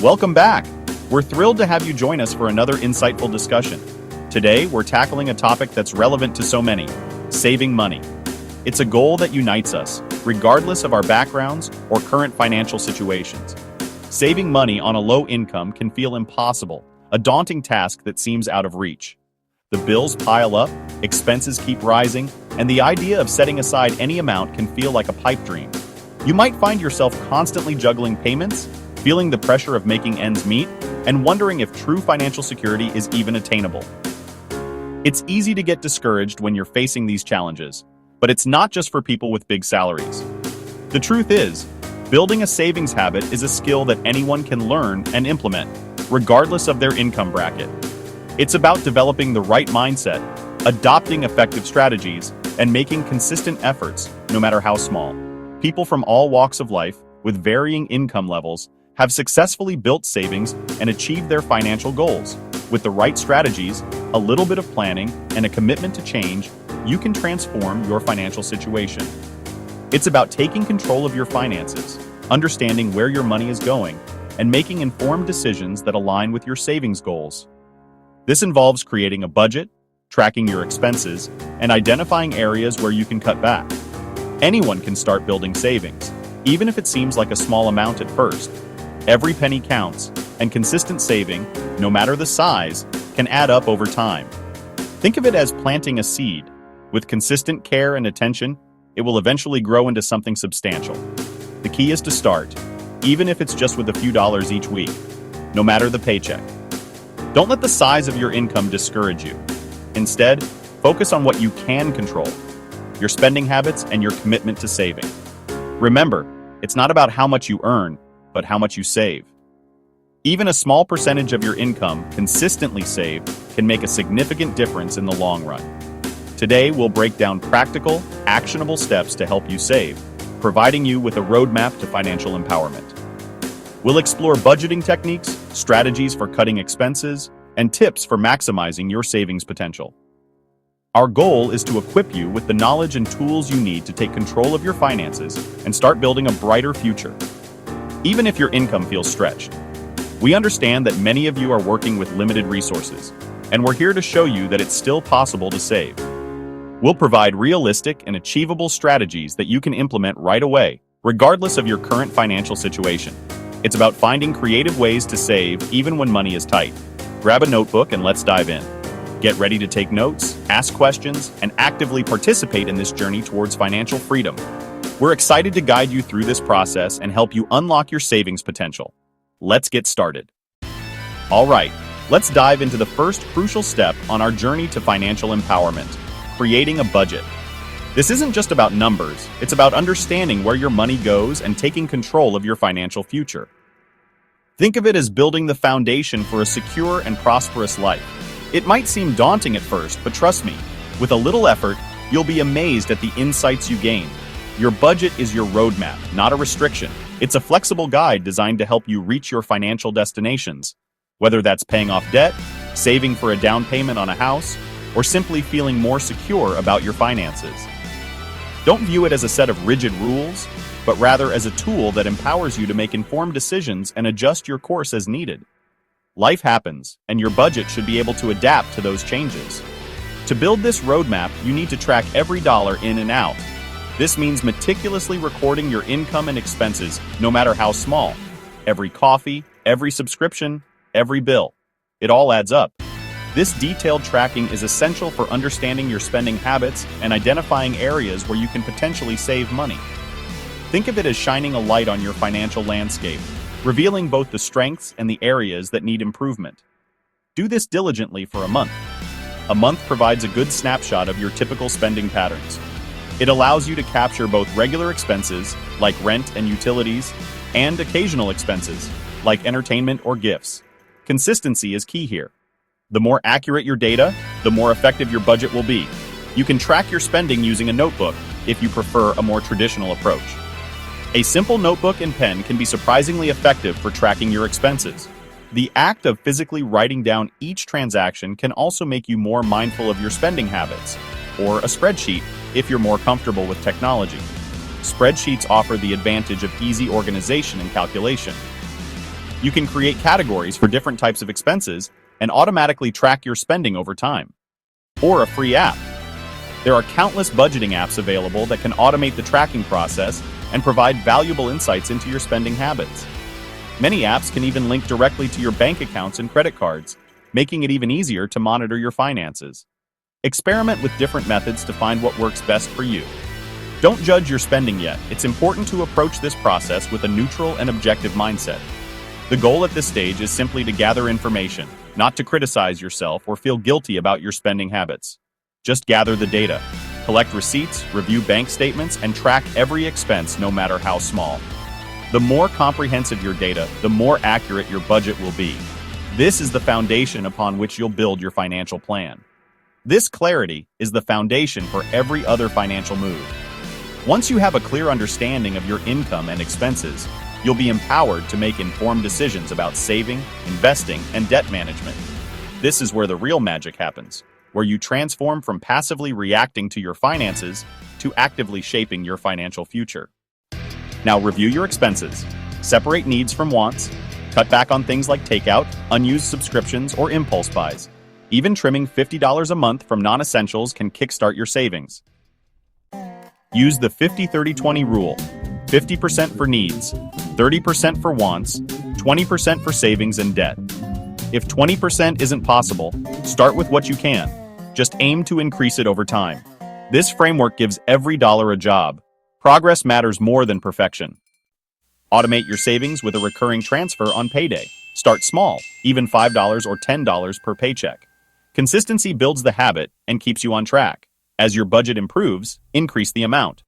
Welcome back! We're thrilled to have you join us for another insightful discussion. Today, we're tackling a topic that's relevant to so many: saving money. It's a goal that unites us, regardless of our backgrounds or current financial situations. Saving money on a low income can feel impossible, a daunting task that seems out of reach. The bills pile up, expenses keep rising, and the idea of setting aside any amount can feel like a pipe dream. You might find yourself constantly juggling payments, feeling the pressure of making ends meet, and wondering if true financial security is even attainable. It's easy to get discouraged when you're facing these challenges, but it's not just for people with big salaries. The truth is, building a savings habit is a skill that anyone can learn and implement, regardless of their income bracket. It's about developing the right mindset, adopting effective strategies, and making consistent efforts, no matter how small. People from all walks of life, with varying income levels, have successfully built savings and achieved their financial goals. With the right strategies, a little bit of planning, and a commitment to change, you can transform your financial situation. It's about taking control of your finances, understanding where your money is going, and making informed decisions that align with your savings goals. This involves creating a budget, tracking your expenses, and identifying areas where you can cut back. Anyone can start building savings, even if it seems like a small amount at first. Every penny counts, and consistent saving, no matter the size, can add up over time. Think of it as planting a seed. With consistent care and attention, it will eventually grow into something substantial. The key is to start, even if it's just with a few dollars each week, no matter the paycheck. Don't let the size of your income discourage you. Instead, focus on what you can control: your spending habits and your commitment to saving. Remember, it's not about how much you earn, but how much you save. Even a small percentage of your income consistently saved can make a significant difference in the long run. Today, we'll break down practical, actionable steps to help you save, providing you with a roadmap to financial empowerment. We'll explore budgeting techniques, strategies for cutting expenses, and tips for maximizing your savings potential. Our goal is to equip you with the knowledge and tools you need to take control of your finances and start building a brighter future. Even if your income feels stretched, we understand that many of you are working with limited resources, and we're here to show you that it's still possible to save. We'll provide realistic and achievable strategies that you can implement right away, regardless of your current financial situation. It's about finding creative ways to save even when money is tight. Grab a notebook and let's dive in. Get ready to take notes, ask questions, and actively participate in this journey towards financial freedom. We're excited to guide you through this process and help you unlock your savings potential. Let's get started. All right, let's dive into the first crucial step on our journey to financial empowerment: creating a budget. This isn't just about numbers, it's about understanding where your money goes and taking control of your financial future. Think of it as building the foundation for a secure and prosperous life. It might seem daunting at first, but trust me, with a little effort, you'll be amazed at the insights you gain. Your budget is your roadmap, not a restriction. It's a flexible guide designed to help you reach your financial destinations. Whether that's paying off debt, saving for a down payment on a house, or simply feeling more secure about your finances. Don't view it as a set of rigid rules, but rather as a tool that empowers you to make informed decisions and adjust your course as needed. Life happens, and your budget should be able to adapt to those changes. To build this roadmap, you need to track every dollar in and out. This means meticulously recording your income and expenses, no matter how small. Every coffee, every subscription, every bill. It all adds up. This detailed tracking is essential for understanding your spending habits and identifying areas where you can potentially save money. Think of it as shining a light on your financial landscape, revealing both the strengths and the areas that need improvement. Do this diligently for a month. A month provides a good snapshot of your typical spending patterns. It allows you to capture both regular expenses, like rent and utilities, and occasional expenses, like entertainment or gifts. Consistency is key here. The more accurate your data, the more effective your budget will be. You can track your spending using a notebook, if you prefer a more traditional approach. A simple notebook and pen can be surprisingly effective for tracking your expenses. The act of physically writing down each transaction can also make you more mindful of your spending habits, or a spreadsheet if you're more comfortable with technology. Spreadsheets offer the advantage of easy organization and calculation. You can create categories for different types of expenses and automatically track your spending over time. Or a free app. There are countless budgeting apps available that can automate the tracking process and provide valuable insights into your spending habits. Many apps can even link directly to your bank accounts and credit cards, making it even easier to monitor your finances. Experiment with different methods to find what works best for you. Don't judge your spending yet. It's important to approach this process with a neutral and objective mindset. The goal at this stage is simply to gather information, not to criticize yourself or feel guilty about your spending habits. Just gather the data, collect receipts, review bank statements, and track every expense no matter how small. The more comprehensive your data, the more accurate your budget will be. This is the foundation upon which you'll build your financial plan. This clarity is the foundation for every other financial move. Once you have a clear understanding of your income and expenses, you'll be empowered to make informed decisions about saving, investing, and debt management. This is where the real magic happens, where you transform from passively reacting to your finances to actively shaping your financial future. Now review your expenses, separate needs from wants, cut back on things like takeout, unused subscriptions, or impulse buys. Even trimming $50 a month from non-essentials can kickstart your savings. Use the 50-30-20 rule. 50% for needs, 30% for wants, 20% for savings and debt. If 20% isn't possible, start with what you can. Just aim to increase it over time. This framework gives every dollar a job. Progress matters more than perfection. Automate your savings with a recurring transfer on payday. Start small, even $5 or $10 per paycheck. Consistency builds the habit and keeps you on track. As your budget improves, increase the amount.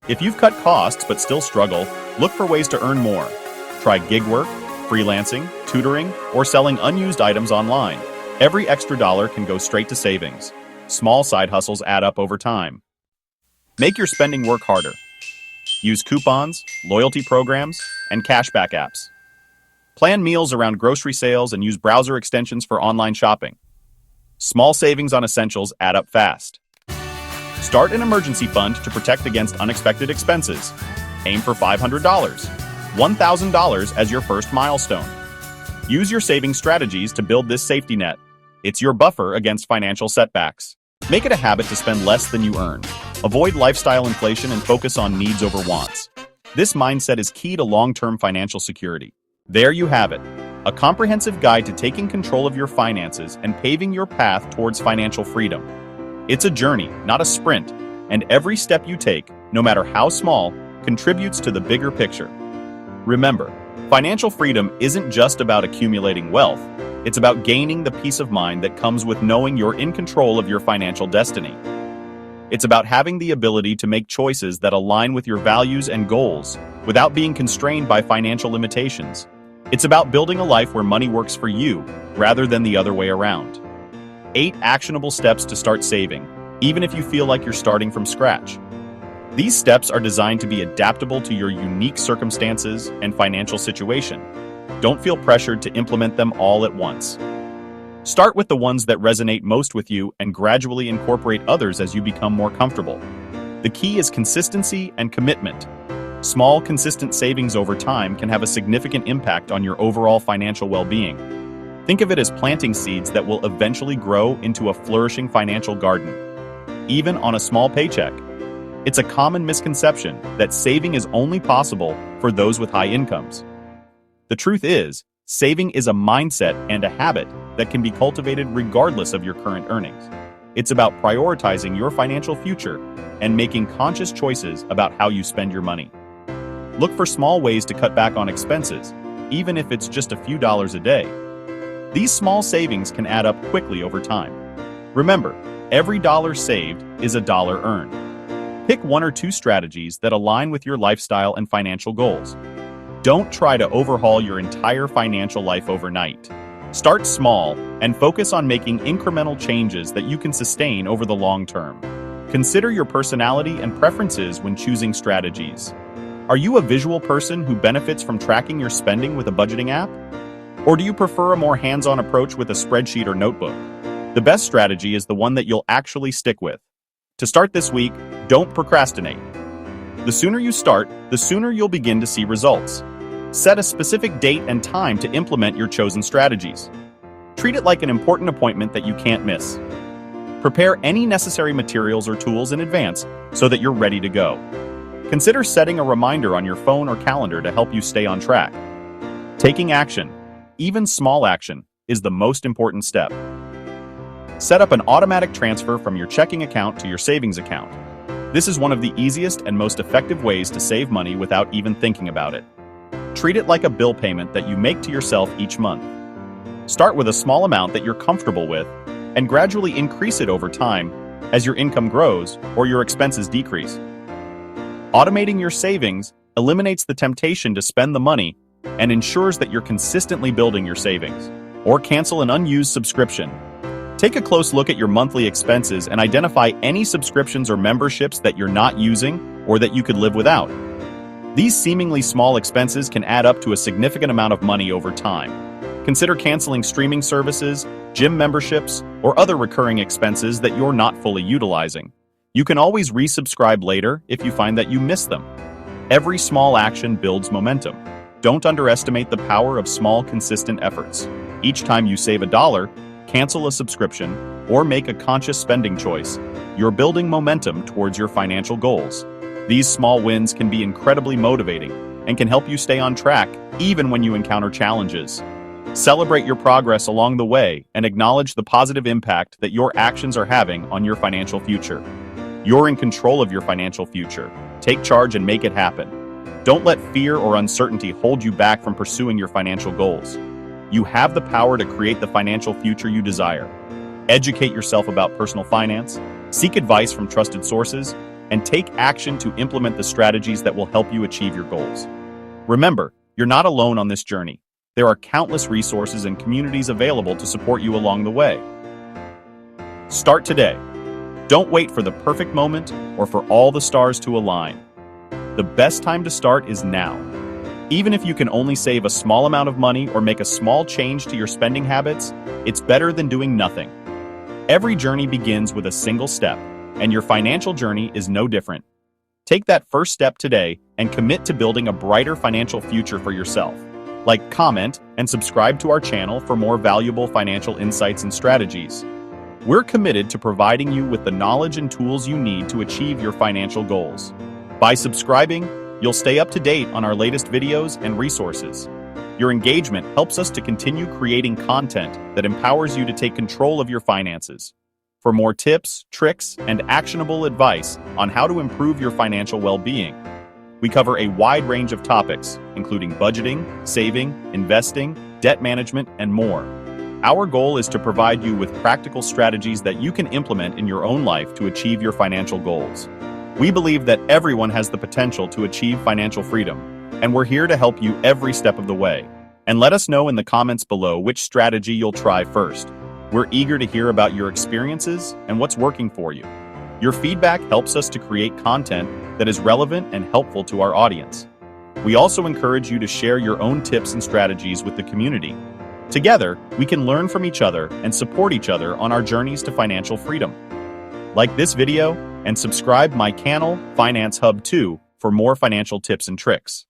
If you've cut costs but still struggle, look for ways to earn more. Try gig work, freelancing, tutoring, or selling unused items online. Every extra dollar can go straight to savings. Small side hustles add up over time. Make your spending work harder. Use coupons, loyalty programs, and cashback apps. Plan meals around grocery sales and use browser extensions for online shopping. Small savings on essentials add up fast. Start an emergency fund to protect against unexpected expenses. Aim for $500, $1,000 as your first milestone. Use your saving strategies to build this safety net. It's your buffer against financial setbacks. Make it a habit to spend less than you earn. Avoid lifestyle inflation and focus on needs over wants. This mindset is key to long-term financial security. There you have it, a comprehensive guide to taking control of your finances and paving your path towards financial freedom. It's a journey, not a sprint, and every step you take, no matter how small, contributes to the bigger picture. Remember, financial freedom isn't just about accumulating wealth, it's about gaining the peace of mind that comes with knowing you're in control of your financial destiny. It's about having the ability to make choices that align with your values and goals without being constrained by financial limitations. It's about building a life where money works for you rather than the other way around. 8 actionable steps to start saving, even if you feel like you're starting from scratch. These steps are designed to be adaptable to your unique circumstances and financial situation. Don't feel pressured to implement them all at once. Start with the ones that resonate most with you and gradually incorporate others as you become more comfortable. The key is consistency and commitment. Small, consistent savings over time can have a significant impact on your overall financial well-being. Think of it as planting seeds that will eventually grow into a flourishing financial garden, even on a small paycheck. It's a common misconception that saving is only possible for those with high incomes. The truth is, saving is a mindset and a habit that can be cultivated regardless of your current earnings. It's about prioritizing your financial future and making conscious choices about how you spend your money. Look for small ways to cut back on expenses, even if it's just a few dollars a day. These small savings can add up quickly over time. Remember, every dollar saved is a dollar earned. Pick 1 or 2 strategies that align with your lifestyle and financial goals. Don't try to overhaul your entire financial life overnight. Start small and focus on making incremental changes that you can sustain over the long term. Consider your personality and preferences when choosing strategies. Are you a visual person who benefits from tracking your spending with a budgeting app? Or do you prefer a more hands-on approach with a spreadsheet or notebook? The best strategy is the one that you'll actually stick with. To start this week, don't procrastinate. The sooner you start, the sooner you'll begin to see results. Set a specific date and time to implement your chosen strategies. Treat it like an important appointment that you can't miss. Prepare any necessary materials or tools in advance so that you're ready to go. Consider setting a reminder on your phone or calendar to help you stay on track. Taking action, even small action, is the most important step. Set up an automatic transfer from your checking account to your savings account. This is one of the easiest and most effective ways to save money without even thinking about it. Treat it like a bill payment that you make to yourself each month. Start with a small amount that you're comfortable with and gradually increase it over time as your income grows or your expenses decrease. Automating your savings eliminates the temptation to spend the money and ensures that you're consistently building your savings. Or cancel an unused subscription. Take a close look at your monthly expenses and identify any subscriptions or memberships that you're not using or that you could live without. These seemingly small expenses can add up to a significant amount of money over time. Consider canceling streaming services, gym memberships, or other recurring expenses that you're not fully utilizing. You can always resubscribe later if you find that you miss them. Every small action builds momentum. Don't underestimate the power of small, consistent efforts. Each time you save $1, cancel a subscription, or make a conscious spending choice, you're building momentum towards your financial goals. These small wins can be incredibly motivating and can help you stay on track even when you encounter challenges. Celebrate your progress along the way and acknowledge the positive impact that your actions are having on your financial future. You're in control of your financial future. Take charge and make it happen. Don't let fear or uncertainty hold you back from pursuing your financial goals. You have the power to create the financial future you desire. Educate yourself about personal finance, seek advice from trusted sources, and take action to implement the strategies that will help you achieve your goals. Remember, you're not alone on this journey. There are countless resources and communities available to support you along the way. Start today. Don't wait for the perfect moment or for all the stars to align. The best time to start is now. Even if you can only save a small amount of money or make a small change to your spending habits, it's better than doing nothing. Every journey begins with a single step, and your financial journey is no different. Take that first step today and commit to building a brighter financial future for yourself. Like, comment, and subscribe to our channel for more valuable financial insights and strategies. We're committed to providing you with the knowledge and tools you need to achieve your financial goals. By subscribing, you'll stay up to date on our latest videos and resources. Your engagement helps us to continue creating content that empowers you to take control of your finances. For more tips, tricks, and actionable advice on how to improve your financial well-being, we cover a wide range of topics, including budgeting, saving, investing, debt management, and more. Our goal is to provide you with practical strategies that you can implement in your own life to achieve your financial goals. We believe that everyone has the potential to achieve financial freedom, and we're here to help you every step of the way. And let us know in the comments below which strategy you'll try first. We're eager to hear about your experiences and what's working for you. Your feedback helps us to create content that is relevant and helpful to our audience. We also encourage you to share your own tips and strategies with the community. Together, we can learn from each other and support each other on our journeys to financial freedom. Like this video and subscribe my channel, Finance Hub 2, for more financial tips and tricks.